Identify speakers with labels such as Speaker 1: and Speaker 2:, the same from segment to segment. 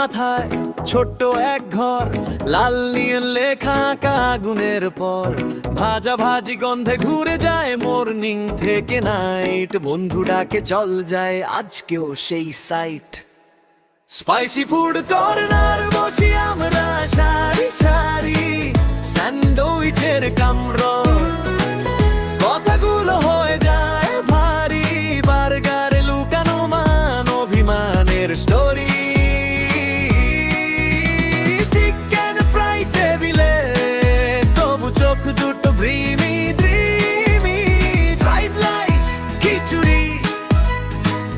Speaker 1: মাথায় ছোট্ট এক ঘর, লাল নিয়ে লেখা আঁকা আগুনের পর, ভাজা ভাজি গন্ধে ঘুরে যায় মর্নিং থেকে নাইট। বন্ধু ডাকে চল যায় আজকেও সেই সাইট। স্পাইসি ফুড কর্নার বসি আমরা সারি সারি, স্যান্ডউইচের কামড়, কথাগুলো হয়ে যায় ভারী, বার্গারে লুকানো মান অভিমানের স্টোরি। চিকেন ফ্রাই টেবিলে তবু চোখ দুটো ড্রিমি ড্রিমি, ফ্রাইড রাইস খিচুড়ি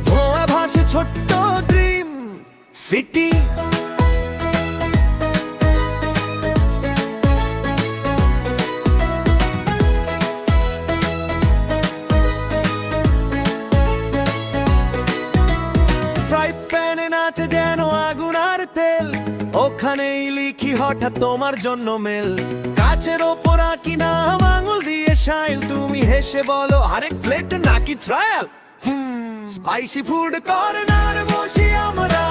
Speaker 1: ধোয়া ভাসে ছোট্ট ড্রিম সিটি। ফ্রাই প্যানে নাচে যেন আগুন আর তেল, ওখানেই লিখি হঠাৎ তোমার জন্য মেল। কাচের ওপর আঁকি নাম আঙুল দিয়ে শাইল, তুমি হেসে বলো আরেক প্লেট নাকি ট্রায়াল। স্পাইসি ফুড কর্নার বসি আমরা